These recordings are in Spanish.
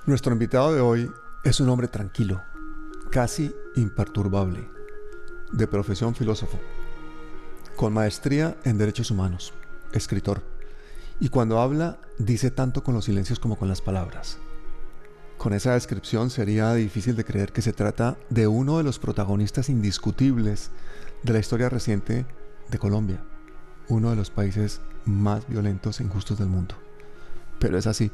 Nuestro invitado de hoy es un hombre tranquilo, casi imperturbable, de profesión filósofo, con maestría en derechos humanos, escritor, y cuando habla dice tanto con los silencios como con las palabras. Con esa descripción sería difícil de creer que se trata de uno de los protagonistas indiscutibles de la historia reciente de Colombia, uno de los países más violentos e injustos del mundo. Pero es así.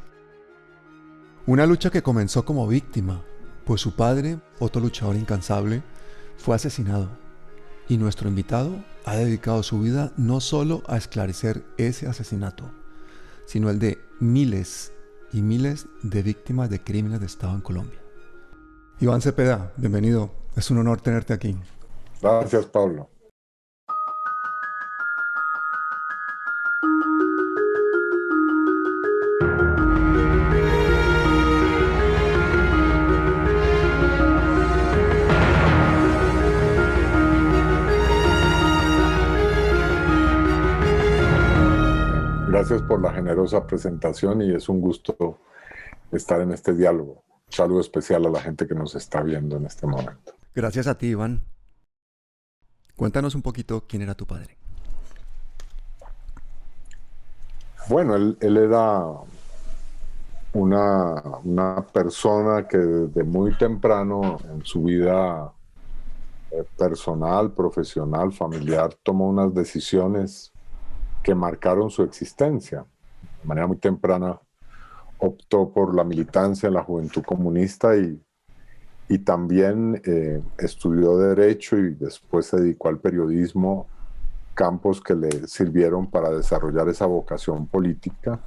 Una lucha que comenzó como víctima, pues su padre, otro luchador incansable, fue asesinado. Y nuestro invitado ha dedicado su vida no solo a esclarecer ese asesinato, sino el de miles y miles de víctimas de crímenes de Estado en Colombia. Iván Cepeda, bienvenido. Es un honor tenerte aquí. Gracias, Pablo. Gracias por la generosa presentación y es un gusto estar en este diálogo. Un saludo especial a la gente que nos está viendo en este momento. Gracias a ti, Iván. Cuéntanos un poquito quién era tu padre. Bueno, él era una persona que desde muy temprano en su vida personal, profesional, familiar, tomó unas decisiones que marcaron su existencia. De manera muy temprana optó por la militancia en la Juventud Comunista y también estudió Derecho y después se dedicó al periodismo, campos que le sirvieron para desarrollar esa vocación política,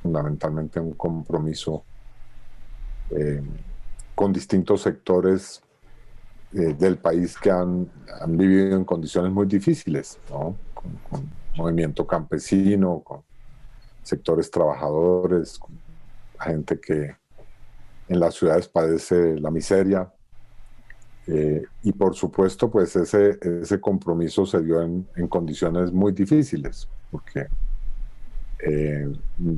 fundamentalmente un compromiso con distintos sectores del país que han vivido en condiciones muy difíciles, ¿no? Con movimiento campesino, con sectores trabajadores, con gente que en las ciudades padece la miseria. Y por supuesto, pues ese compromiso se dio en condiciones muy difíciles, porque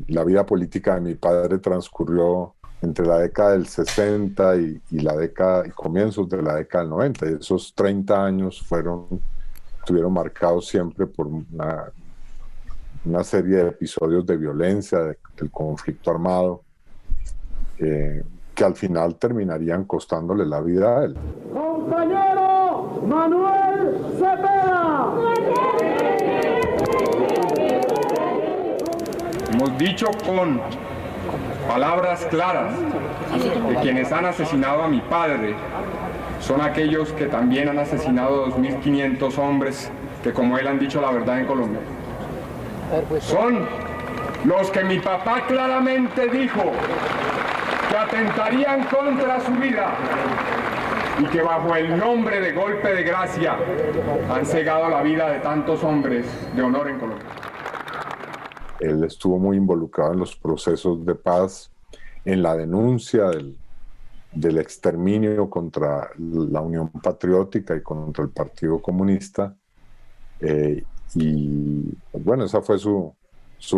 la vida política de mi padre transcurrió entre la década del 60 y comienzos de la década del 90. Y esos 30 años estuvieron marcados siempre por una serie de episodios de violencia, del conflicto armado, que al final terminarían costándole la vida a él. Compañero Manuel Cepeda. Hemos dicho con palabras claras que quienes han asesinado a mi padre son aquellos que también han asesinado a 2.500 hombres que, como él, han dicho la verdad en Colombia. Son los que mi papá claramente dijo que atentarían contra su vida y que bajo el nombre de golpe de gracia han cegado la vida de tantos hombres de honor en Colombia. Él estuvo muy involucrado en los procesos de paz, en la denuncia del exterminio contra la Unión Patriótica y contra el Partido Comunista. Y bueno, ese fue su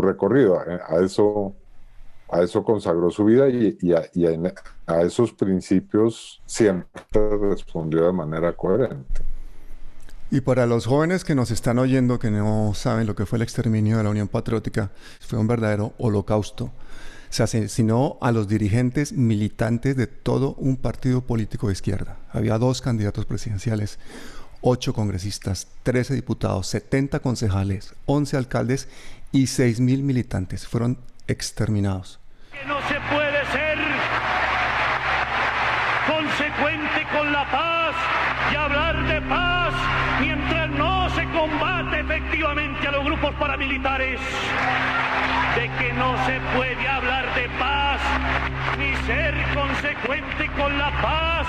recorrido. A eso consagró su vida y a esos principios siempre respondió de manera coherente. Y para los jóvenes que nos están oyendo, que no saben lo que fue el exterminio de la Unión Patriótica, fue un verdadero holocausto. Se asesinó a los dirigentes militantes de todo un partido político de izquierda. Había 2 candidatos presidenciales, 8 congresistas, 13 diputados, 70 concejales, 11 alcaldes y 6.000 militantes. Fueron exterminados. Que no se puede ser consecuente con la paz y hablar de paz mientras no se combate efectivamente a los grupos paramilitares. De que no se puede hablar de paz ni ser consecuente con la paz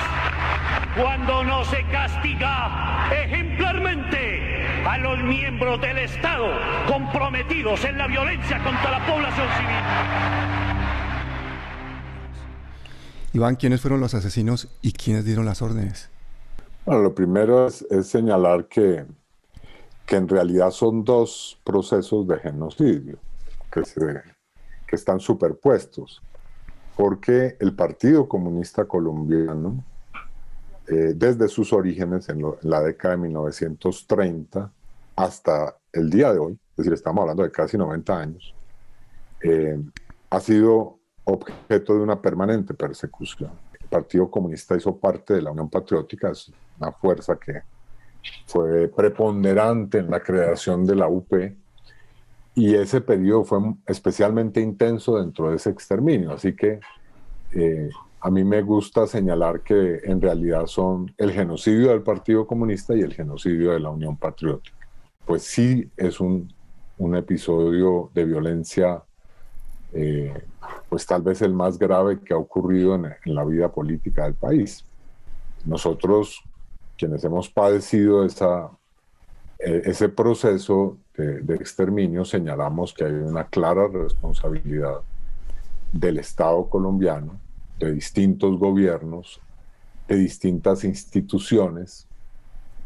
cuando no se castiga ejemplarmente a los miembros del Estado comprometidos en la violencia contra la población civil. Iván, ¿quiénes fueron los asesinos y quiénes dieron las órdenes? Bueno, lo primero es señalar que en realidad son 2 procesos de genocidio que están superpuestos. porque el Partido Comunista Colombiano, desde sus orígenes en la década de 1930 hasta el día de hoy, es decir, estamos hablando de casi 90 años, ha sido objeto de una permanente persecución. El Partido Comunista hizo parte de la Unión Patriótica, es una fuerza que fue preponderante en la creación de la UP, y ese periodo fue especialmente intenso dentro de ese exterminio, así que a mí me gusta señalar que en realidad son el genocidio del Partido Comunista y el genocidio de la Unión Patriótica. Pues sí es un episodio de violencia, pues tal vez el más grave que ha ocurrido en la vida política del país. Nosotros, quienes hemos padecido ese proceso de exterminio, señalamos que hay una clara responsabilidad del Estado colombiano, de distintos gobiernos, de distintas instituciones,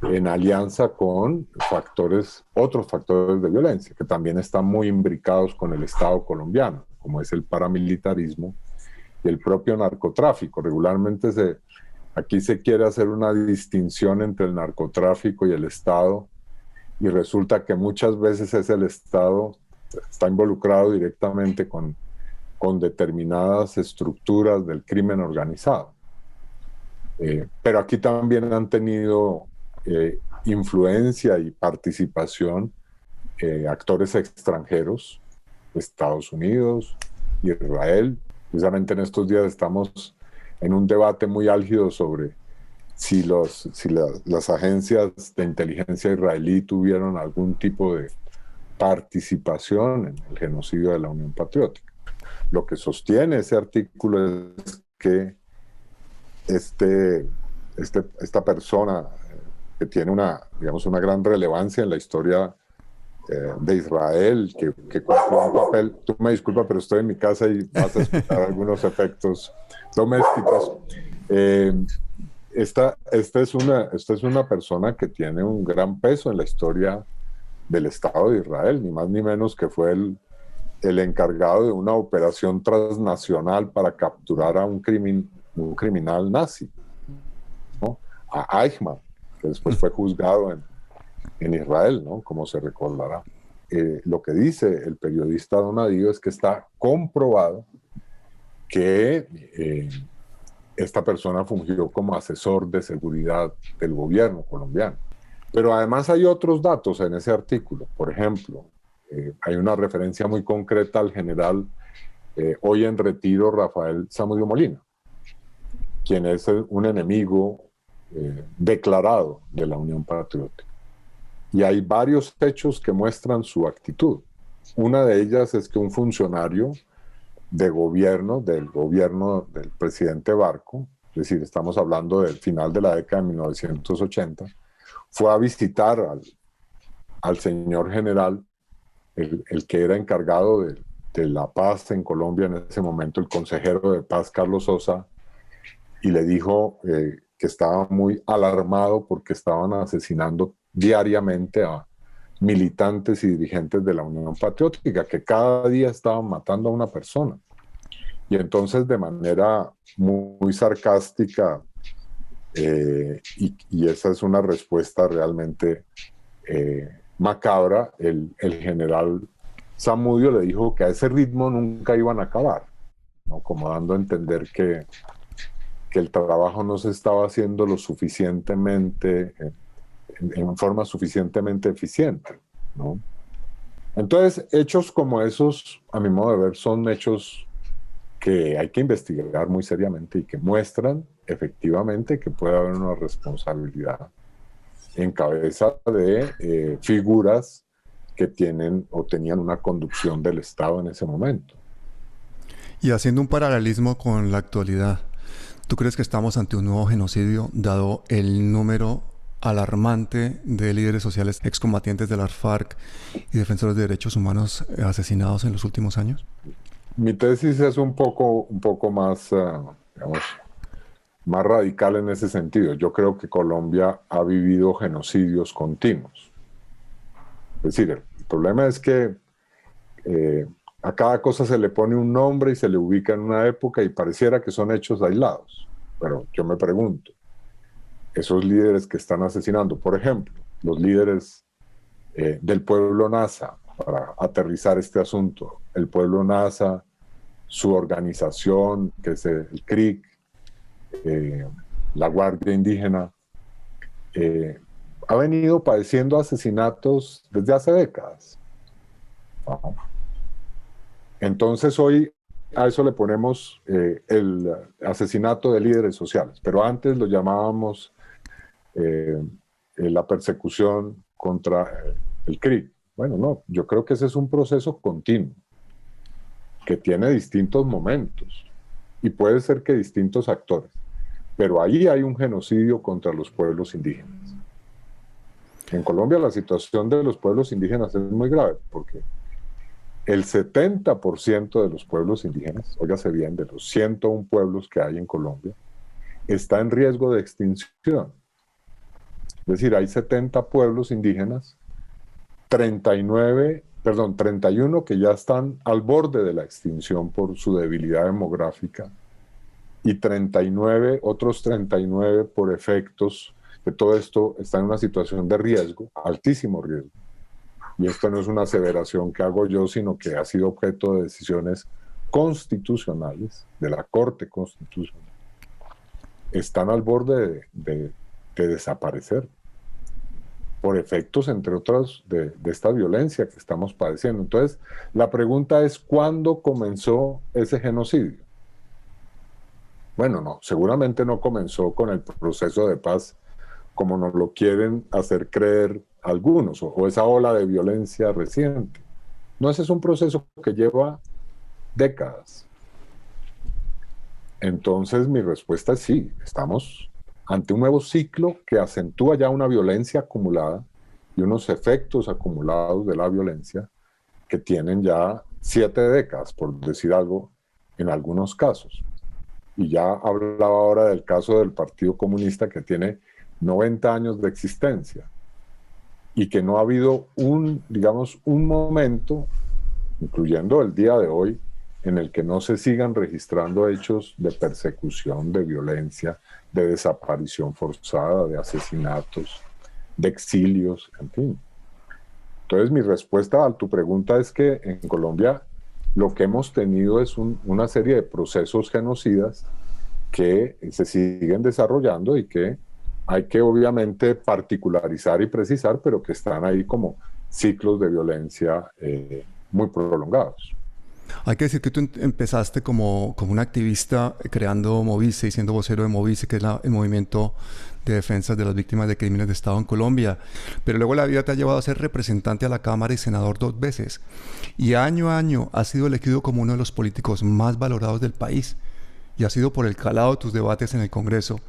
en alianza con otros factores de violencia, que también están muy imbricados con el Estado colombiano, como es el paramilitarismo y el propio narcotráfico. Regularmente aquí se quiere hacer una distinción entre el narcotráfico y el Estado, y resulta que muchas veces es el Estado, está involucrado directamente con determinadas estructuras del crimen organizado. Pero aquí también han tenido influencia y participación actores extranjeros, Estados Unidos, Israel. Precisamente en estos días estamos en un debate muy álgido sobre si las agencias de inteligencia israelí tuvieron algún tipo de participación en el genocidio de la Unión Patriótica. Lo que sostiene ese artículo es que esta persona que tiene una gran relevancia en la historia de Israel, que cumplió un papel. Tú me disculpas, pero estoy en mi casa y vas a escuchar algunos efectos domésticos. Esta es una persona que tiene un gran peso en la historia del Estado de Israel, ni más ni menos que fue el encargado de una operación transnacional para capturar a un criminal nazi, ¿no? A Eichmann, que después fue juzgado en Israel, ¿no? Como se recordará. Lo que dice el periodista Donadío es que está comprobado que esta persona fungió como asesor de seguridad del gobierno colombiano. Pero además hay otros datos en ese artículo. Por ejemplo, hay una referencia muy concreta al general hoy en retiro Rafael Zamudio Molina, quien es un enemigo declarado de la Unión Patriótica. Y hay varios hechos que muestran su actitud. Una de ellas es que un funcionario del gobierno del presidente Barco, es decir, estamos hablando del final de la década de 1980, fue a visitar al señor general, el que era encargado de la paz en Colombia en ese momento, el consejero de paz Carlos Sosa, y le dijo que estaba muy alarmado porque estaban asesinando diariamente a militantes y dirigentes de la Unión Patriótica, que cada día estaban matando a una persona. Y entonces, de manera muy sarcástica, y esa es una respuesta realmente macabra, el general Zamudio le dijo que a ese ritmo nunca iban a acabar, ¿no? Como dando a entender que el trabajo no se estaba haciendo lo suficientemente, en forma suficientemente eficiente, ¿no? Entonces, hechos como esos, a mi modo de ver, son hechos que hay que investigar muy seriamente y que muestran efectivamente que puede haber una responsabilidad en cabeza de figuras que tienen o tenían una conducción del Estado en ese momento. Y haciendo un paralelismo con la actualidad, ¿tú crees que estamos ante un nuevo genocidio dado el número alarmante de líderes sociales excombatientes de las FARC y defensores de derechos humanos asesinados en los últimos años? Mi tesis es un poco más, más radical en ese sentido. Yo creo que Colombia ha vivido genocidios continuos. Es decir, el problema es que a cada cosa se le pone un nombre y se le ubica en una época y pareciera que son hechos aislados. Pero yo me pregunto, esos líderes que están asesinando, por ejemplo, los líderes del pueblo Nasa, para aterrizar este asunto, el pueblo Nasa, su organización, que es el CRIC, la Guardia Indígena, ha venido padeciendo asesinatos desde hace décadas. Entonces hoy a eso le ponemos el asesinato de líderes sociales, pero antes lo llamábamos la persecución contra el CRIC. Bueno, no, yo creo que ese es un proceso continuo, que tiene distintos momentos y puede ser que distintos actores, pero ahí hay un genocidio contra los pueblos indígenas. En Colombia la situación de los pueblos indígenas es muy grave porque el 70% de los pueblos indígenas, óigase bien, de los 101 pueblos que hay en Colombia, está en riesgo de extinción. Es decir, hay 70 pueblos indígenas, 31 que ya están al borde de la extinción por su debilidad demográfica y otros 39 por efectos de todo esto están en una situación de riesgo, altísimo riesgo. Y esto no es una aseveración que hago yo, sino que ha sido objeto de decisiones constitucionales, de la Corte Constitucional. Están al borde de desaparecer por efectos, entre otros, de esta violencia que estamos padeciendo. Entonces, la pregunta es, ¿cuándo comenzó ese genocidio? Bueno, no, seguramente no comenzó con el proceso de paz como nos lo quieren hacer creer algunos, o esa ola de violencia reciente. No, ese es un proceso que lleva décadas. Entonces, mi respuesta es sí, estamos ante un nuevo ciclo que acentúa ya una violencia acumulada y unos efectos acumulados de la violencia que tienen ya 7 décadas, por decir algo, en algunos casos. Y ya hablaba ahora del caso del Partido Comunista, que tiene 90 años de existencia y que no ha habido un momento, incluyendo el día de hoy, en el que no se sigan registrando hechos de persecución, de violencia, de desaparición forzada, de asesinatos, de exilios, en fin. Entonces, mi respuesta a tu pregunta es que en Colombia lo que hemos tenido es una serie de procesos genocidas que se siguen desarrollando y que hay que obviamente particularizar y precisar, pero que están ahí como ciclos de violencia muy prolongados. Hay que decir que tú empezaste como un activista creando Movice y siendo vocero de Movice, que es el movimiento de defensa de las víctimas de crímenes de Estado en Colombia. Pero luego la vida te ha llevado a ser representante a la Cámara y senador 2 veces. Y año a año has sido elegido como uno de los políticos más valorados del país. Y ha sido por el calado de tus debates en el Congreso,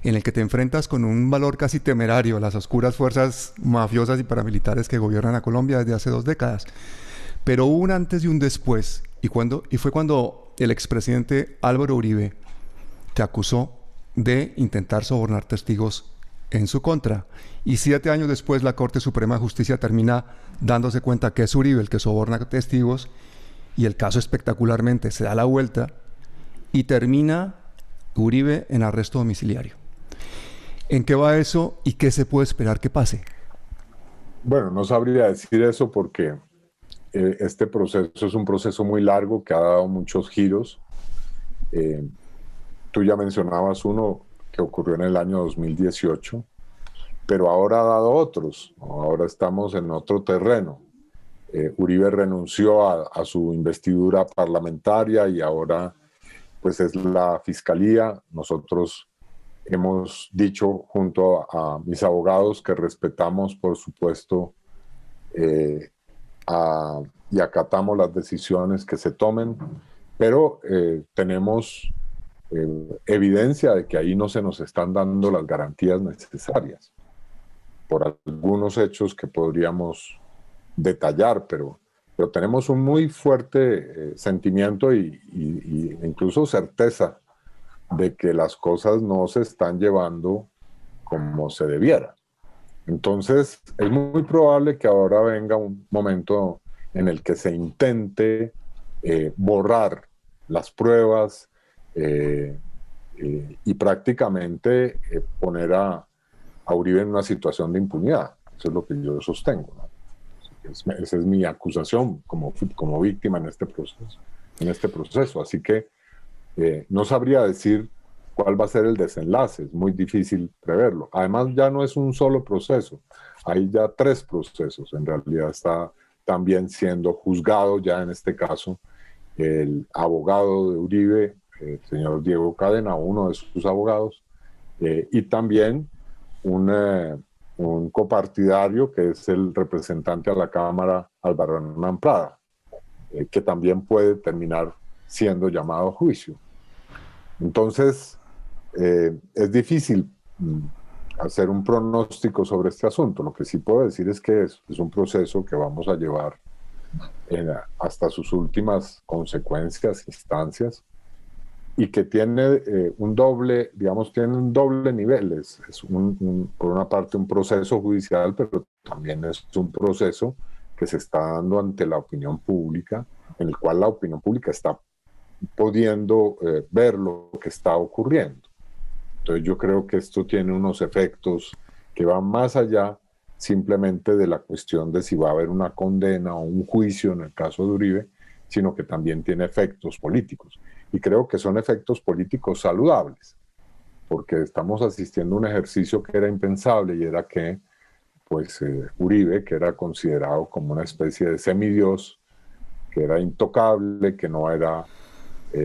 en el que te enfrentas con un valor casi temerario a las oscuras fuerzas mafiosas y paramilitares que gobiernan a Colombia desde hace 2 décadas. Pero hubo un antes y un después, y fue cuando el expresidente Álvaro Uribe te acusó de intentar sobornar testigos en su contra. Y 7 años después la Corte Suprema de Justicia termina dándose cuenta que es Uribe el que soborna testigos, y el caso espectacularmente se da la vuelta y termina Uribe en arresto domiciliario. ¿En qué va eso y qué se puede esperar que pase? Bueno, no sabría decir eso porque este proceso es un proceso muy largo que ha dado muchos giros. Tú ya mencionabas uno que ocurrió en el año 2018, pero ahora ha dado otros. Ahora estamos en otro terreno. Uribe renunció a su investidura parlamentaria y ahora pues es la Fiscalía. Nosotros hemos dicho junto a mis abogados que respetamos, por supuesto, y acatamos las decisiones que se tomen, pero tenemos evidencia de que ahí no se nos están dando las garantías necesarias por algunos hechos que podríamos detallar, pero tenemos un muy fuerte sentimiento y incluso certeza de que las cosas no se están llevando como se debiera. Entonces, es muy probable que ahora venga un momento en el que se intente borrar las pruebas y prácticamente poner a Uribe en una situación de impunidad. Eso es lo que yo sostengo, ¿no? Esa es mi acusación como víctima en este proceso. Así que no sabría decir cuál va a ser el desenlace, es muy difícil preverlo. Además, ya no es un solo proceso, hay ya 3 procesos. En realidad está también siendo juzgado ya en este caso el abogado de Uribe, el señor Diego Cadena, uno de sus abogados, y también un copartidario que es el representante a la Cámara, Álvaro Hernán Prada, que también puede terminar siendo llamado a juicio. Entonces, es difícil hacer un pronóstico sobre este asunto. Lo que sí puedo decir es que es un proceso que vamos a llevar hasta sus últimas consecuencias, instancias, y que tiene un doble nivel. Es por una parte un proceso judicial, pero también es un proceso que se está dando ante la opinión pública, en el cual la opinión pública está pudiendo ver lo que está ocurriendo. Entonces yo creo que esto tiene unos efectos que van más allá simplemente de la cuestión de si va a haber una condena o un juicio en el caso de Uribe, sino que también tiene efectos políticos. Y creo que son efectos políticos saludables, porque estamos asistiendo a un ejercicio que era impensable, y era que pues, Uribe, que era considerado como una especie de semidios, que era intocable, que no era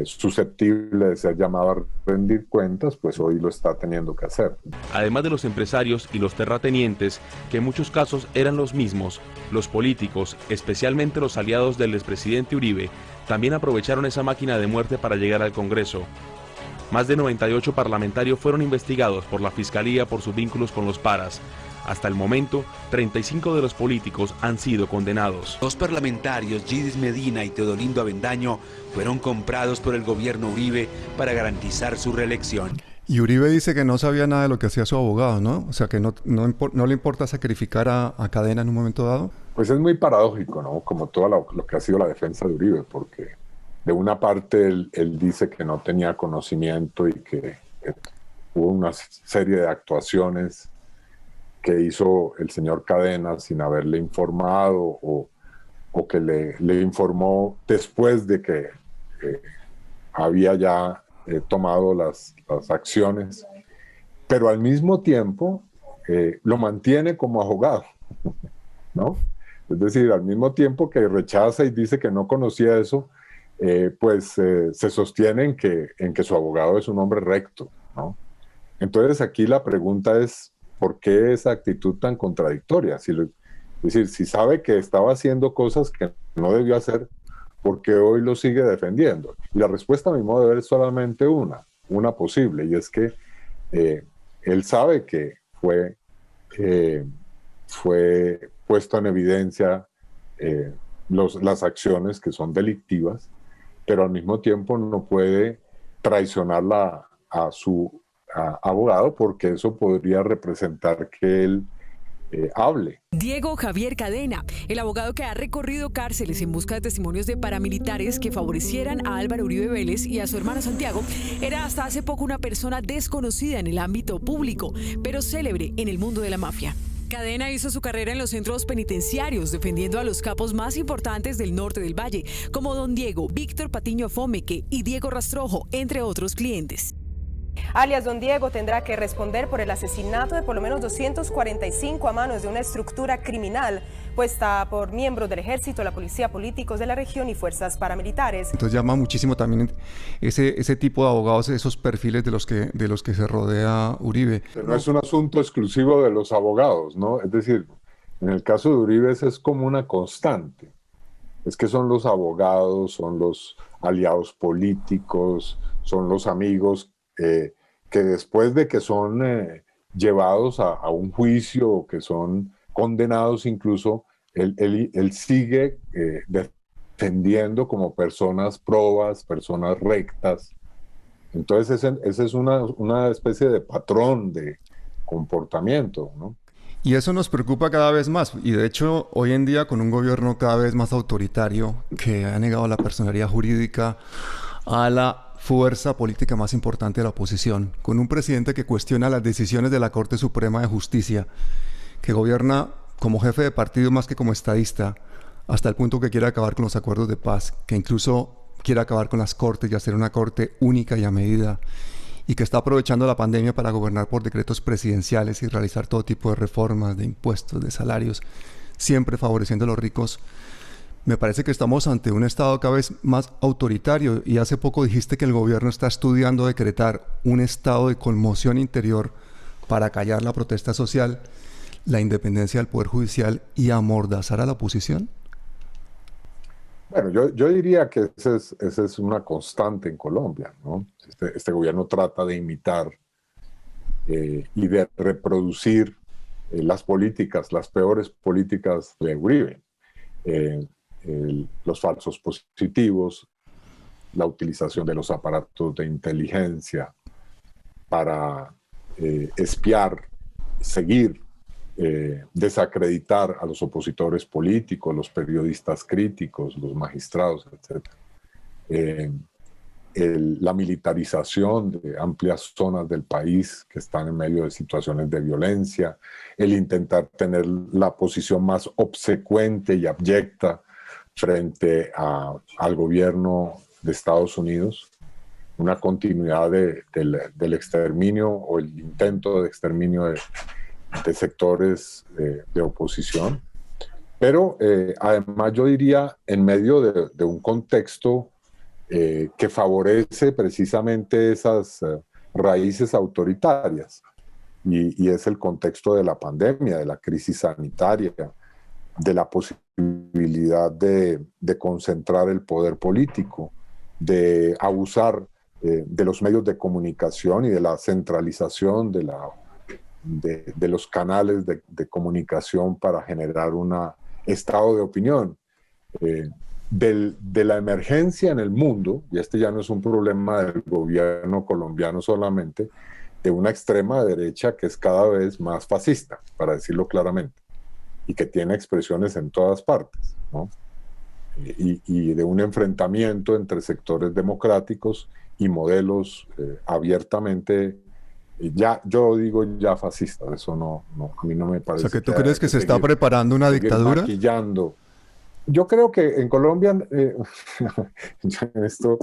susceptible de ser llamado a rendir cuentas, pues hoy lo está teniendo que hacer. Además de los empresarios y los terratenientes, que en muchos casos eran los mismos, los políticos, especialmente los aliados del expresidente Uribe, también aprovecharon esa máquina de muerte para llegar al Congreso. Más de 98 parlamentarios fueron investigados por la Fiscalía por sus vínculos con los paras. Hasta el momento, 35 de los políticos han sido condenados. 2 parlamentarios, Gidis Medina y Teodolindo Avendaño, fueron comprados por el gobierno Uribe para garantizar su reelección. Y Uribe dice que no sabía nada de lo que hacía su abogado, ¿no? O sea, que no le importa sacrificar a Cadena en un momento dado. Pues es muy paradójico, ¿no? Como todo lo que ha sido la defensa de Uribe, porque de una parte él dice que no tenía conocimiento y que hubo una serie de actuaciones que hizo el señor Cadena sin haberle informado o que le informó después de que había ya tomado las acciones, pero al mismo tiempo lo mantiene como abogado, ¿no? Es decir, al mismo tiempo que rechaza y dice que no conocía eso, se sostiene en que su abogado es un hombre recto, ¿no? Entonces aquí la pregunta es, ¿por qué esa actitud tan contradictoria? Es decir, si sabe que estaba haciendo cosas que no debió hacer, ¿por qué hoy lo sigue defendiendo? Y la respuesta, a mi modo de ver, es solamente una posible, y es que él sabe que fue puesto en evidencia las acciones que son delictivas, pero al mismo tiempo no puede traicionar a su abogado, porque eso podría representar que él hable. Diego Javier Cadena, el abogado que ha recorrido cárceles en busca de testimonios de paramilitares que favorecieran a Álvaro Uribe Vélez y a su hermano Santiago, era hasta hace poco una persona desconocida en el ámbito público, pero célebre en el mundo de la mafia. Cadena hizo su carrera en los centros penitenciarios, defendiendo a los capos más importantes del norte del Valle, como Don Diego, Víctor Patiño Fomeque y Diego Rastrojo, entre otros clientes. Alias Don Diego tendrá que responder por el asesinato de por lo menos 245 a manos de una estructura criminal puesta por miembros del ejército, la policía, políticos de la región y fuerzas paramilitares. Entonces llama muchísimo también ese tipo de abogados, esos perfiles de los que se rodea Uribe. Pero no es un asunto exclusivo de los abogados, ¿no? Es decir, en el caso de Uribe es como una constante. Es que son los abogados, son los aliados políticos, son los amigos que después de que son llevados a un juicio, que son condenados incluso, él sigue defendiendo como personas probas, personas rectas. Entonces ese es una especie de patrón de comportamiento, ¿no? Y eso nos preocupa cada vez más. Y de hecho, hoy en día, con un gobierno cada vez más autoritario, que ha negado la personería jurídica a la fuerza política más importante de la oposición, con un presidente que cuestiona las decisiones de la Corte Suprema de Justicia, que gobierna como jefe de partido más que como estadista, hasta el punto que quiere acabar con los acuerdos de paz, que incluso quiere acabar con las cortes y hacer una corte única y a medida, y que está aprovechando la pandemia para gobernar por decretos presidenciales y realizar todo tipo de reformas, de impuestos, de salarios, siempre favoreciendo a los ricos. Me parece que estamos ante un Estado cada vez más autoritario, y hace poco dijiste que el gobierno está estudiando decretar un estado de conmoción interior para callar la protesta social, la independencia del Poder Judicial y amordazar a la oposición. Bueno, yo diría que esa es una constante en Colombia, ¿no? Este gobierno trata de imitar y de reproducir las políticas, las peores políticas de Uribe. Los falsos positivos, la utilización de los aparatos de inteligencia para espiar, seguir, desacreditar a los opositores políticos, los periodistas críticos, los magistrados, etc. La militarización de amplias zonas del país que están en medio de situaciones de violencia, el intentar tener la posición más obsecuente y abyecta frente al gobierno de Estados Unidos, una continuidad del exterminio o el intento de exterminio de sectores de oposición. Pero además yo diría en medio de un contexto que favorece precisamente esas raíces autoritarias, y es el contexto de la pandemia, de la crisis sanitaria, de la posibilidad de concentrar el poder político, de abusar de los medios de comunicación y de la centralización de los canales de comunicación para generar un estado de opinión, de la emergencia en el mundo, y este ya no es un problema del gobierno colombiano solamente, de una extrema derecha que es cada vez más fascista, para decirlo claramente, y que tiene expresiones en todas partes, ¿no? Y de un enfrentamiento entre sectores democráticos y modelos abiertamente, yo digo ya fascistas. Eso no, a mí no me parece. O sea, que tú crees que se está preparando una dictadura. Maquillando. Yo creo que en Colombia, en esto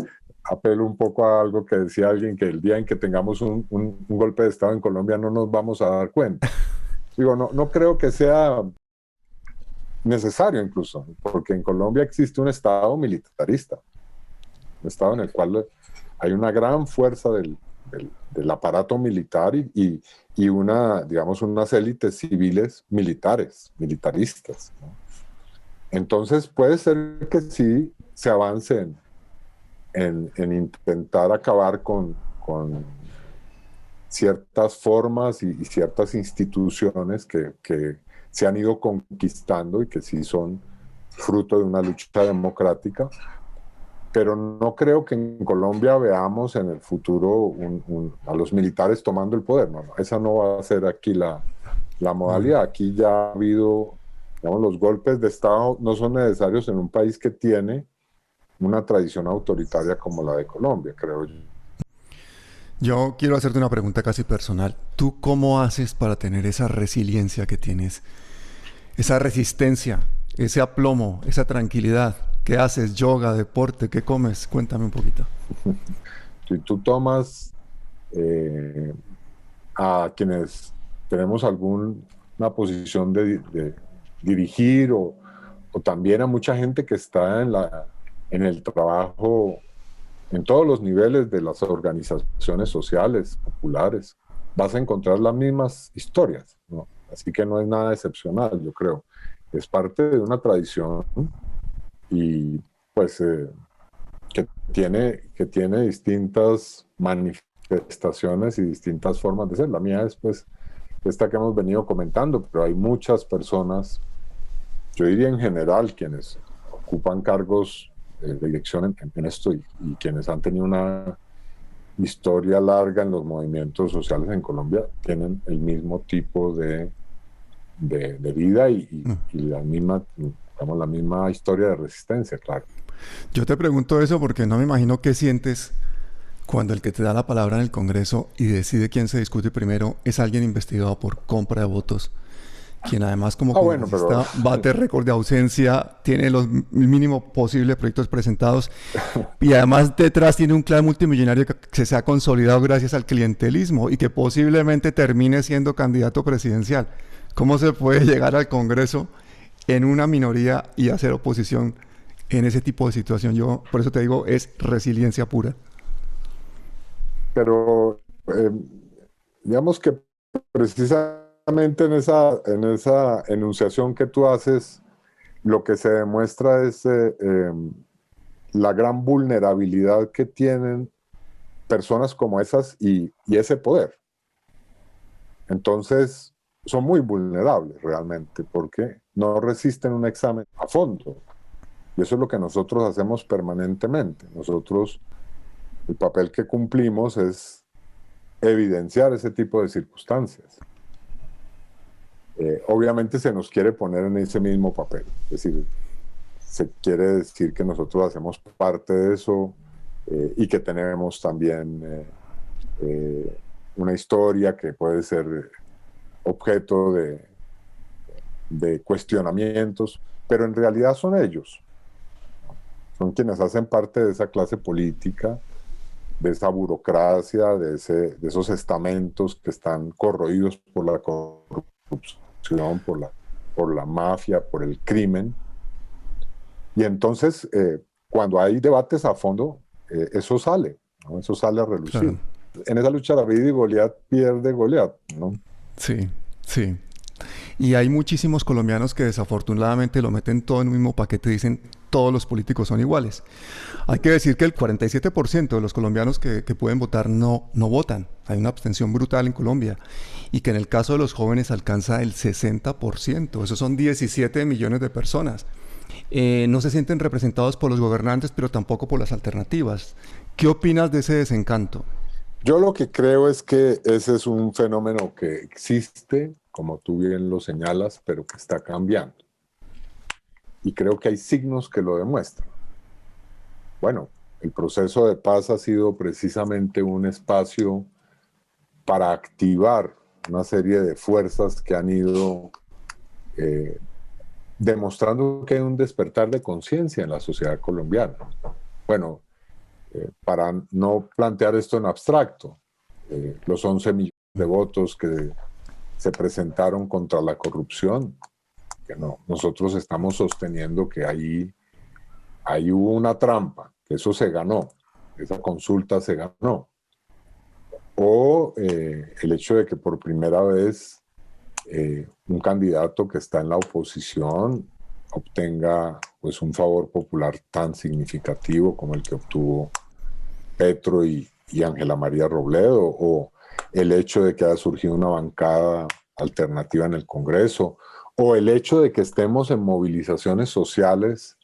apelo un poco a algo que decía alguien, que el día en que tengamos un golpe de Estado en Colombia no nos vamos a dar cuenta. Digo, no creo que sea necesario incluso, porque en Colombia existe un Estado militarista, un Estado en el cual hay una gran fuerza del aparato militar y digamos, unas élites civiles militaristas, ¿no? Entonces puede ser que sí se avance en intentar acabar con ciertas formas y ciertas instituciones que se han ido conquistando y que sí son fruto de una lucha democrática, pero no creo que en Colombia veamos en el futuro a los militares tomando el poder. No, esa no va a ser aquí la modalidad. Aquí ya ha habido, digamos, los golpes de Estado no son necesarios en un país que tiene una tradición autoritaria como la de Colombia, creo yo. Yo quiero hacerte una pregunta casi personal. ¿Tú cómo haces para tener esa resiliencia que tienes? Esa resistencia, ese aplomo, esa tranquilidad. ¿Qué haces? ¿Yoga, deporte? ¿Qué comes? Cuéntame un poquito. Si tú tomas a quienes tenemos alguna posición de dirigir o también a mucha gente que está en el trabajo en todos los niveles de las organizaciones sociales, populares, vas a encontrar las mismas historias, ¿no? Así que no es nada excepcional, yo creo. Es parte de una tradición y pues que tiene distintas manifestaciones y distintas formas de ser. La mía es pues esta que hemos venido comentando, pero hay muchas personas, yo diría en general, quienes ocupan cargos de dirección en esto y quienes han tenido una historia larga en los movimientos sociales en Colombia, tienen el mismo tipo de de vida y la misma, digamos, la misma historia de resistencia, claro. Yo te pregunto eso porque no me imagino qué sientes cuando el que te da la palabra en el Congreso y decide quién se discute primero es alguien investigado por compra de votos, quien además como congresista bate récord de ausencia, tiene el mínimo posible de proyectos presentados y además detrás tiene un clan multimillonario que se ha consolidado gracias al clientelismo y que posiblemente termine siendo candidato presidencial. ¿Cómo se puede llegar al Congreso en una minoría y hacer oposición en ese tipo de situación? Yo por eso te digo, es resiliencia pura. Pero digamos que precisamente en esa enunciación que tú haces, lo que se demuestra es la gran vulnerabilidad que tienen personas como esas y ese poder. Entonces, son muy vulnerables realmente porque no resisten un examen a fondo. Y eso es lo que nosotros hacemos permanentemente. Nosotros, el papel que cumplimos es evidenciar ese tipo de circunstancias. Obviamente se nos quiere poner en ese mismo papel. Es decir, se quiere decir que nosotros hacemos parte de eso y que tenemos también una historia que puede ser objeto de cuestionamientos, pero en realidad son ellos. Son quienes hacen parte de esa clase política, de esa burocracia, de esos estamentos que están corroídos por la corrupción, por la mafia, por el crimen. Y entonces, cuando hay debates a fondo, eso sale, ¿no? Eso sale a relucir. Claro. En esa lucha David y Goliat pierde Goliat, ¿no? Sí, sí. Y hay muchísimos colombianos que desafortunadamente lo meten todo en un mismo paquete y dicen todos los políticos son iguales. Hay que decir que el 47% de los colombianos que pueden votar no votan. Hay una abstención brutal en Colombia. Y que en el caso de los jóvenes alcanza el 60%. Esos son 17 millones de personas. No se sienten representados por los gobernantes, pero tampoco por las alternativas. ¿Qué opinas de ese desencanto? Yo lo que creo es que ese es un fenómeno que existe, como tú bien lo señalas, pero que está cambiando. Y creo que hay signos que lo demuestran. Bueno, el proceso de paz ha sido precisamente un espacio para activar una serie de fuerzas que han ido demostrando que hay un despertar de conciencia en la sociedad colombiana. Bueno, para no plantear esto en abstracto, los 11 millones de votos que se presentaron contra la corrupción, que no, nosotros estamos sosteniendo que ahí hubo una trampa, que eso se ganó, esa consulta se ganó. O el hecho de que por primera vez un candidato que está en la oposición obtenga pues un favor popular tan significativo como el que obtuvo Petro y Ángela María Robledo, o el hecho de que haya surgido una bancada alternativa en el Congreso, o el hecho de que estemos en movilizaciones sociales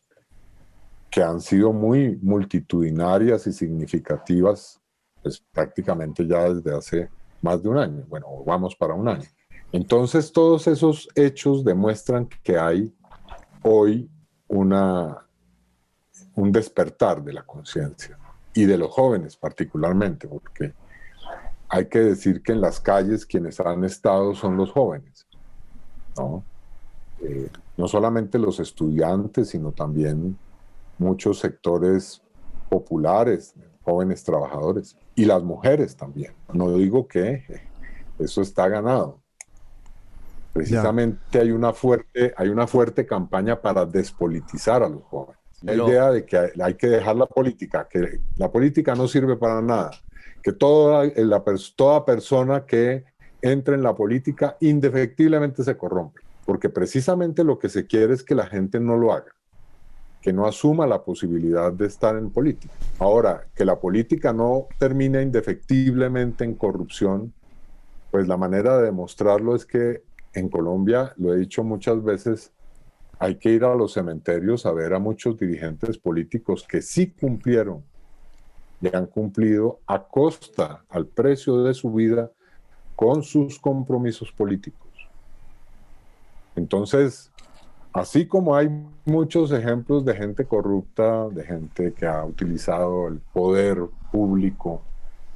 que han sido muy multitudinarias y significativas, pues prácticamente ya desde hace más de un año, bueno, vamos para un año. Entonces todos esos hechos demuestran que hay hoy un despertar de la conciencia, y de los jóvenes particularmente, porque hay que decir que en las calles quienes han estado son los jóvenes, ¿no? No solamente los estudiantes, sino también muchos sectores populares, jóvenes trabajadores, y las mujeres también. No digo que eso está ganado. Precisamente hay una fuerte campaña para despolitizar a los jóvenes. La idea de que hay que dejar la política, que la política no sirve para nada, que toda persona que entre en la política indefectiblemente se corrompe, porque precisamente lo que se quiere es que la gente no lo haga, que no asuma la posibilidad de estar en política. Ahora, que la política no termine indefectiblemente en corrupción, pues la manera de demostrarlo es que en Colombia, lo he dicho muchas veces, hay que ir a los cementerios a ver a muchos dirigentes políticos que sí cumplieron y han cumplido a costa, al precio de su vida, con sus compromisos políticos. Entonces, así como hay muchos ejemplos de gente corrupta, de gente que ha utilizado el poder público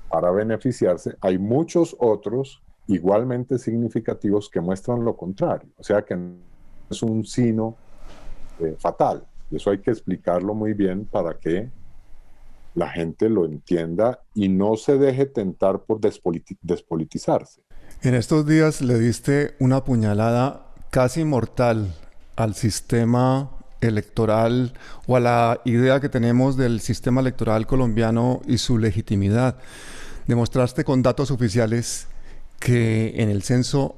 para beneficiarse, hay muchos otros igualmente significativos que muestran lo contrario. O sea que es un signo fatal. Y eso hay que explicarlo muy bien para que la gente lo entienda y no se deje tentar por despolitizarse. En estos días le diste una puñalada casi mortal al sistema electoral o a la idea que tenemos del sistema electoral colombiano y su legitimidad. Demostraste con datos oficiales que en el censo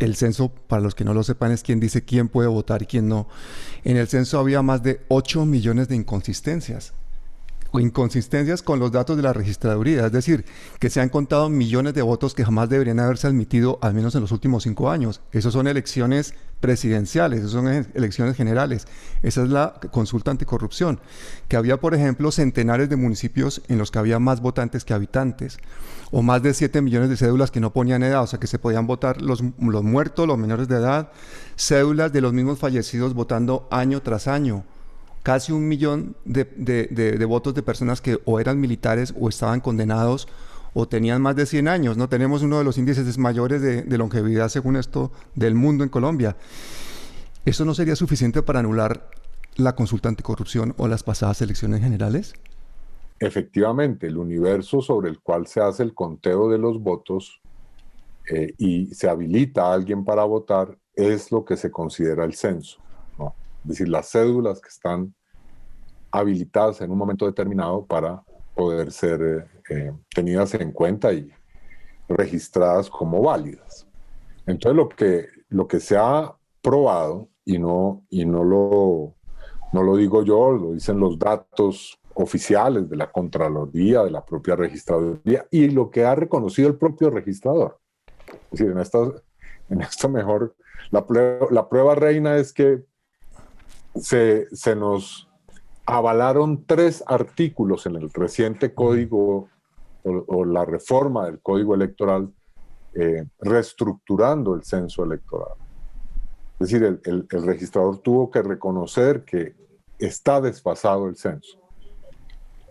el censo, para los que no lo sepan, es quien dice quién puede votar y quién no. En el censo había más de 8 millones de inconsistencias. O inconsistencias con los datos de la registraduría, es decir, que se han contado millones de votos que jamás deberían haberse admitido, al menos en los últimos 5 años. Esas son elecciones presidenciales, esas son elecciones generales. Esa es la consulta anticorrupción, que había, por ejemplo, centenares de municipios en los que había más votantes que habitantes, o más de 7 millones de cédulas que no ponían edad, o sea que se podían votar los muertos, los menores de edad, cédulas de los mismos fallecidos votando año tras año. Casi 1 millón de votos de personas que o eran militares o estaban condenados o tenían más de 100 años, ¿no? Tenemos uno de los índices mayores de longevidad, según esto, del mundo en Colombia. ¿Eso no sería suficiente para anular la consulta anticorrupción o las pasadas elecciones generales? Efectivamente, el universo sobre el cual se hace el conteo de los votos y se habilita a alguien para votar es lo que se considera el censo, ¿no? Es decir, las cédulas que están habilitadas en un momento determinado para poder ser tenidas en cuenta y registradas como válidas. Entonces, lo que se ha probado, y no lo digo yo, lo dicen los datos oficiales de la Contraloría, de la propia Registraduría, y lo que ha reconocido el propio registrador. Es decir, en esto mejor, la prueba reina es que se nos avalaron 3 artículos en el reciente código o la reforma del Código Electoral reestructurando el censo electoral. Es decir, el registrador tuvo que reconocer que está desfasado el censo.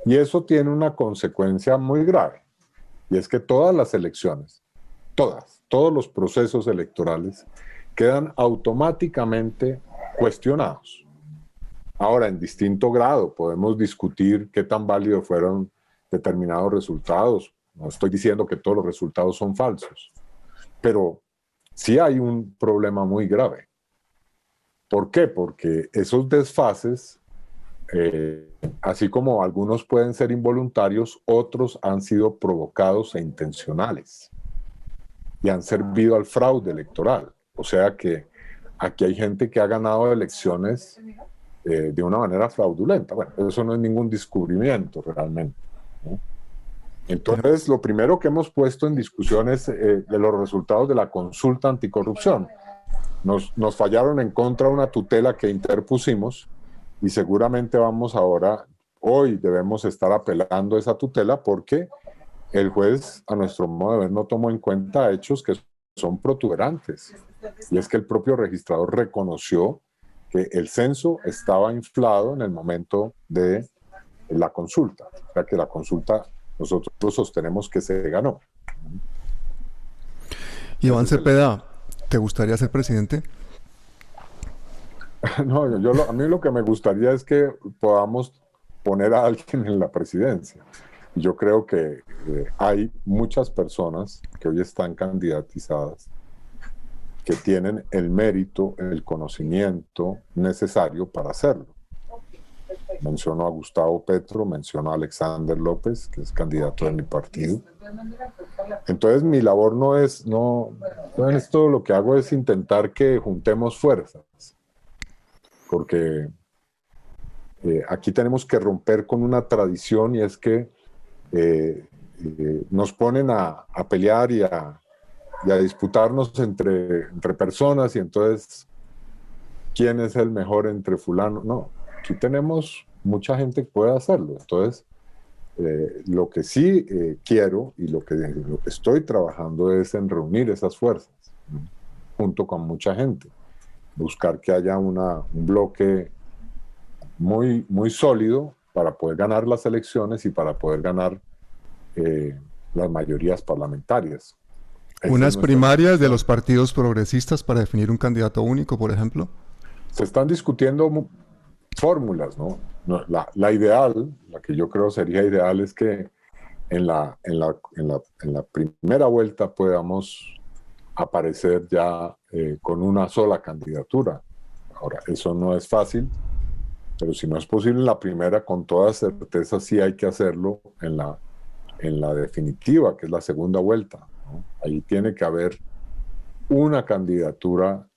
Y eso tiene una consecuencia muy grave, y es que todas las elecciones, todos los procesos electorales quedan automáticamente cuestionados. Ahora, en distinto grado, podemos discutir qué tan válidos fueron determinados resultados. No estoy diciendo que todos los resultados son falsos, pero sí hay un problema muy grave. ¿Por qué? Porque esos desfases, así como algunos pueden ser involuntarios, otros han sido provocados e intencionales y han servido al fraude electoral. O sea que aquí hay gente que ha ganado elecciones de una manera fraudulenta. Bueno, eso no es ningún descubrimiento realmente, ¿no? Entonces, lo primero que hemos puesto en discusión es de los resultados de la consulta anticorrupción. Nos fallaron en contra una tutela que interpusimos y seguramente hoy debemos estar apelando a esa tutela porque el juez, a nuestro modo de ver, no tomó en cuenta hechos que son protuberantes. Y es que el propio registrador reconoció que el censo estaba inflado en el momento de la consulta. O sea que la consulta nosotros sostenemos que se ganó. Iván Cepeda, ¿te gustaría ser presidente? No, a mí lo que me gustaría es que podamos poner a alguien en la presidencia. Yo creo que hay muchas personas que hoy están candidatizadas que tienen el mérito, el conocimiento necesario para hacerlo. Menciono a Gustavo Petro, menciono a Alexander López, que es candidato de mi partido. Entonces mi labor no es esto, lo que hago es intentar que juntemos fuerzas, porque aquí tenemos que romper con una tradición, y es que nos ponen a pelear y a disputarnos entre personas, y entonces ¿quién es el mejor entre fulano? No, aquí tenemos mucha gente que puede hacerlo. Entonces lo que sí quiero y lo que estoy trabajando es en reunir esas fuerzas. junto con mucha gente. Buscar que haya un bloque muy, muy sólido para poder ganar las elecciones y para poder ganar las mayorías parlamentarias. ¿Unas primarias de los partidos progresistas para definir un candidato único, por ejemplo? Se están discutiendo fórmulas, ¿no? La ideal, la que yo creo sería ideal, es que en la primera vuelta podamos aparecer ya con una sola candidatura. Ahora, eso no es fácil, pero si no es posible en la primera, con toda certeza sí hay que hacerlo en la definitiva, que es la segunda vuelta, ¿no? Ahí tiene que haber una candidatura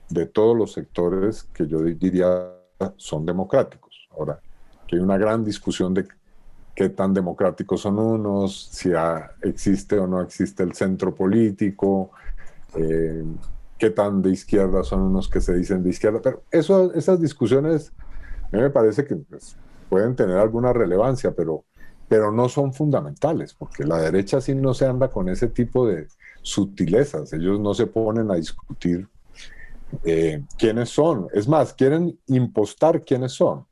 de todos los sectores que yo diría son democráticos. Ahora, que hay una gran discusión de qué tan democráticos son unos, si existe o no existe el centro político, qué tan de izquierda son unos que se dicen de izquierda, pero esas discusiones a mí me parece que pues, pueden tener alguna relevancia, pero no son fundamentales, porque la derecha sí no se anda con ese tipo de sutilezas. Ellos no se ponen a discutir quiénes son. Es más, quieren impostar quiénes son.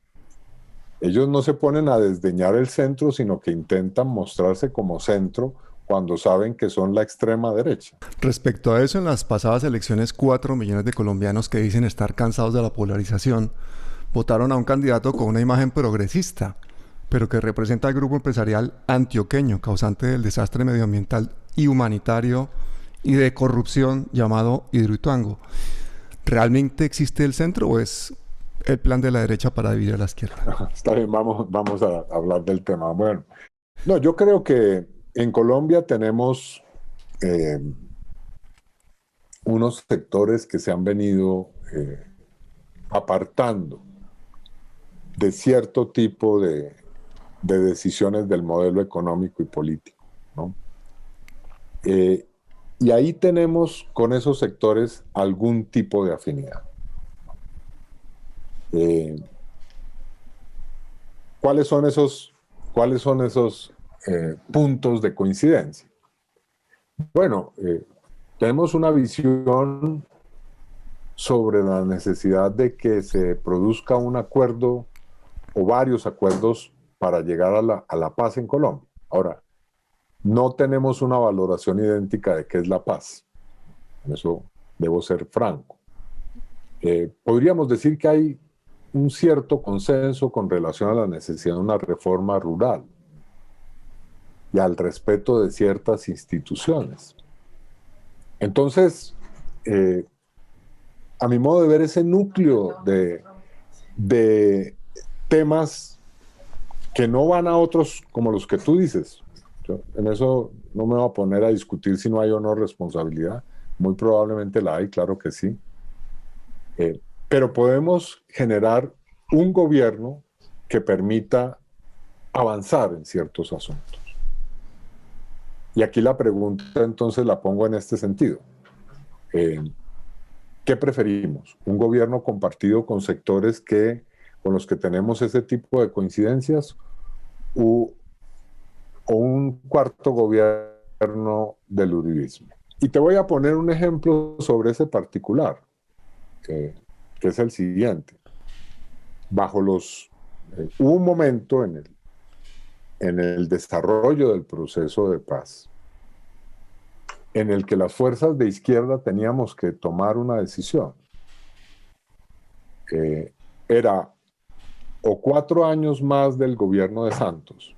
Ellos no se ponen a desdeñar el centro, sino que intentan mostrarse como centro cuando saben que son la extrema derecha. Respecto a eso, en las pasadas elecciones, 4 millones de colombianos que dicen estar cansados de la polarización votaron a un candidato con una imagen progresista, pero que representa al grupo empresarial antioqueño, causante del desastre medioambiental y humanitario y de corrupción llamado Hidroituango. ¿Realmente existe el centro o es el plan de la derecha para dividir a la izquierda? Está bien, vamos a hablar del tema. Bueno, no, yo creo que en Colombia tenemos unos sectores que se han venido apartando de cierto tipo de decisiones del modelo económico y político, ¿no? Y ahí tenemos con esos sectores algún tipo de afinidad. ¿Cuáles son esos puntos de coincidencia? Bueno, tenemos una visión sobre la necesidad de que se produzca un acuerdo o varios acuerdos para llegar a la paz en Colombia. Ahora, no tenemos una valoración idéntica de qué es la paz. En eso debo ser franco. Podríamos decir que hay un cierto consenso con relación a la necesidad de una reforma rural y al respeto de ciertas instituciones. Entonces, a mi modo de ver, ese núcleo de temas que no van a otros como los que tú dices. Yo en eso no me voy a poner a discutir si no hay o no responsabilidad. Muy probablemente la hay, claro que sí. Pero podemos generar un gobierno que permita avanzar en ciertos asuntos. Y aquí la pregunta entonces la pongo en este sentido. ¿Qué preferimos? ¿Un gobierno compartido con sectores con los que tenemos ese tipo de coincidencias o un cuarto gobierno del uribismo? Y te voy a poner un ejemplo sobre ese particular, que es el siguiente. Hubo un momento en el desarrollo del proceso de paz en el que las fuerzas de izquierda teníamos que tomar una decisión. Era o 4 años más del gobierno de Santos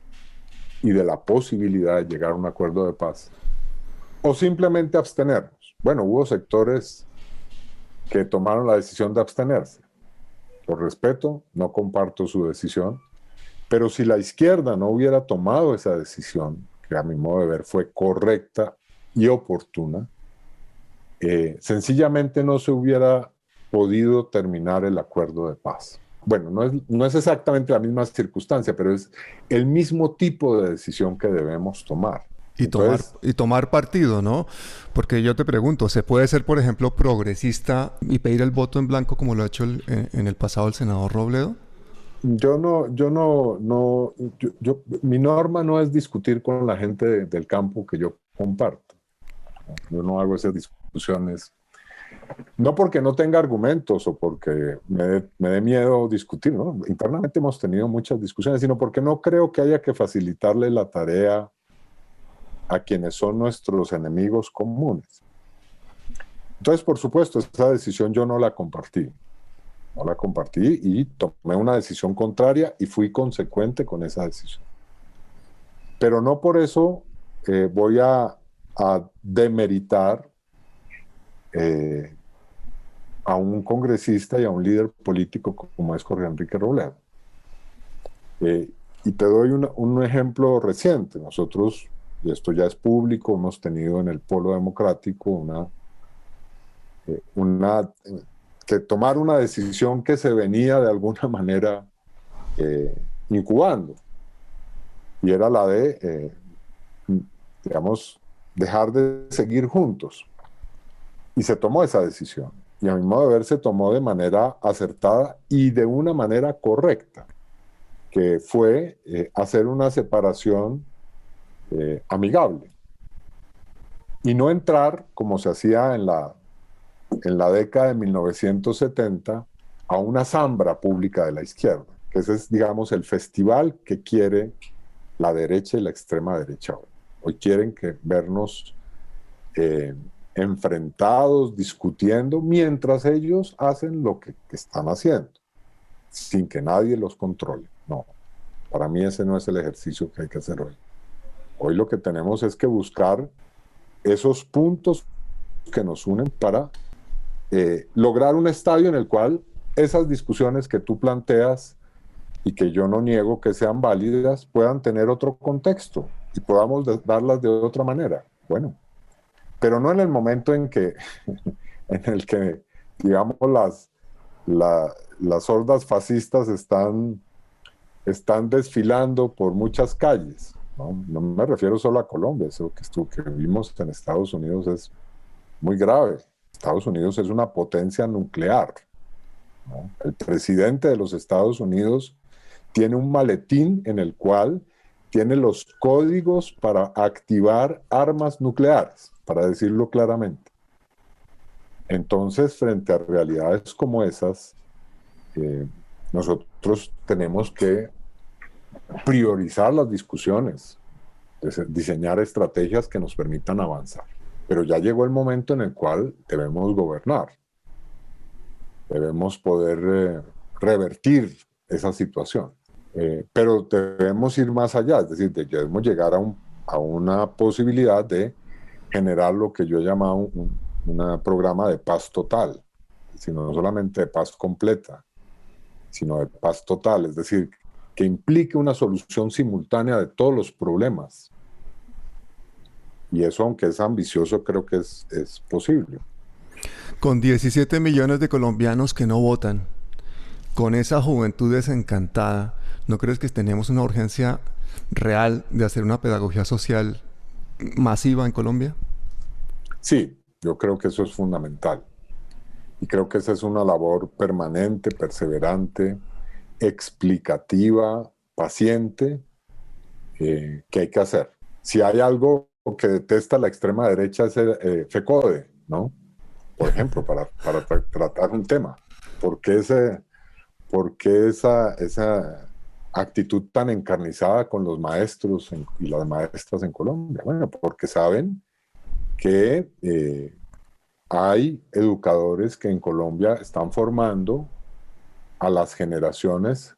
y de la posibilidad de llegar a un acuerdo de paz, o simplemente abstenernos. Bueno, hubo sectores que tomaron la decisión de abstenerse. Lo respeto, no comparto su decisión, pero si la izquierda no hubiera tomado esa decisión, que a mi modo de ver fue correcta y oportuna, sencillamente no se hubiera podido terminar el acuerdo de paz. Bueno, no es exactamente la misma circunstancia, pero es el mismo tipo de decisión que debemos tomar. Y tomar partido, ¿no? Porque yo te pregunto, ¿se puede ser, por ejemplo, progresista y pedir el voto en blanco como lo ha hecho en el pasado el senador Robledo? Mi norma no es discutir con la gente del campo que yo comparto. Yo no hago esas discusiones. No porque no tenga argumentos o porque me dé miedo discutir, ¿no? Internamente hemos tenido muchas discusiones, sino porque no creo que haya que facilitarle la tarea a quienes son nuestros enemigos comunes. Entonces, por supuesto, esa decisión yo no la compartí. No la compartí y tomé una decisión contraria y fui consecuente con esa decisión. Pero no por eso voy a demeritar a un congresista y a un líder político como es Jorge Enrique Robledo. Y te doy un ejemplo reciente. Nosotros, y esto ya es público, hemos tenido en el Polo Democrático que tomar una decisión que se venía de alguna manera incubando, y era la de, digamos, dejar de seguir juntos. Y se tomó esa decisión. Y a mi modo de ver se tomó de manera acertada y de una manera correcta, que fue hacer una separación amigable. Y no entrar, como se hacía en la década de 1970, a una zambra pública de la izquierda, que ese es, digamos, el festival que quiere la derecha y la extrema derecha hoy. Hoy quieren vernos enfrentados, discutiendo, mientras ellos hacen lo que están haciendo, sin que nadie los controle. No, para mí ese no es el ejercicio que hay que hacer hoy. Hoy lo que tenemos es que buscar esos puntos que nos unen para lograr un estadio en el cual esas discusiones que tú planteas y que yo no niego que sean válidas puedan tener otro contexto y podamos darlas de otra manera. Bueno, pero no en el momento en el que digamos, las hordas fascistas están desfilando por muchas calles. No me refiero solo a Colombia, eso que vimos en Estados Unidos es muy grave. Estados Unidos es una potencia nuclear, ¿no? El presidente de los Estados Unidos tiene un maletín en el cual tiene los códigos para activar armas nucleares, para decirlo claramente. Entonces, frente a realidades como esas, nosotros tenemos que priorizar las discusiones, diseñar estrategias que nos permitan avanzar. Pero ya llegó el momento en el cual debemos gobernar. Debemos poder revertir esa situación. Pero debemos ir más allá, es decir, debemos llegar a una posibilidad de generar lo que yo he llamado un programa de paz total, sino no solamente de paz completa, sino de paz total, es decir, que implique una solución simultánea de todos los problemas. Y eso, aunque es ambicioso, creo que es posible. Con 17 millones de colombianos que no votan, con esa juventud desencantada, ¿no crees que tenemos una urgencia real de hacer una pedagogía social masiva en Colombia? Sí, yo creo que eso es fundamental. Y creo que esa es una labor permanente, perseverante, explicativa, paciente, que hay que hacer. Si hay algo que detesta la extrema derecha es el FECODE, ¿no? Por ejemplo, para tratar un tema. ¿Por qué esa actitud tan encarnizada con los maestros y las maestras en Colombia? Bueno, porque saben que hay educadores que en Colombia están formando a las generaciones,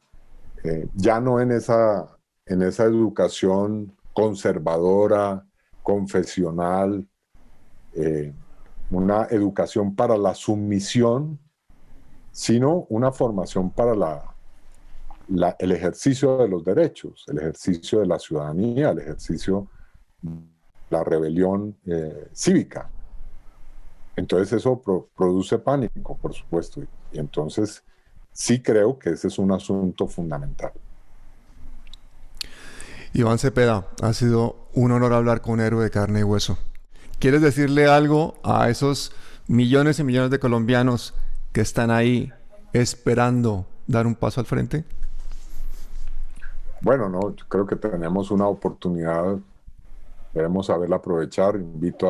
ya no en esa educación conservadora, confesional, una educación para la sumisión, sino una formación para el ejercicio de los derechos, el ejercicio de la ciudadanía, el ejercicio de la rebelión cívica. Entonces eso produce pánico, por supuesto, y entonces sí creo que ese es un asunto fundamental. Iván Cepeda, ha sido un honor hablar con un héroe de carne y hueso. ¿Quieres decirle algo a esos millones y millones de colombianos que están ahí esperando dar un paso al frente? Bueno, no, yo creo que tenemos una oportunidad, debemos saberla aprovechar. Invito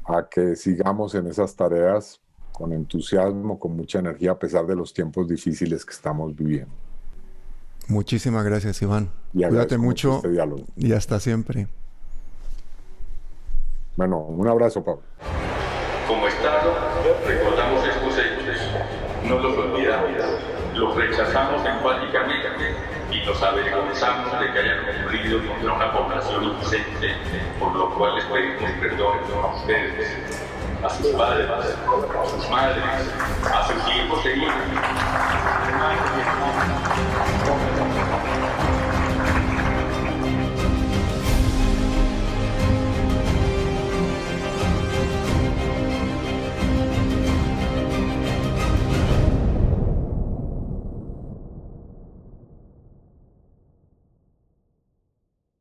a que sigamos en esas tareas con entusiasmo, con mucha energía, a pesar de los tiempos difíciles que estamos viviendo. Muchísimas gracias, Iván. Y cuídate mucho este diálogo. Y hasta siempre. Bueno, un abrazo, Pablo. Como Estado, recordamos estos hechos, no los olvidamos, los rechazamos enfáticamente y nos avergonzamos de que hayan cumplido contra una población inocente, por lo cual les pedimos perdón a ustedes, a sus padres, a sus madres, a sus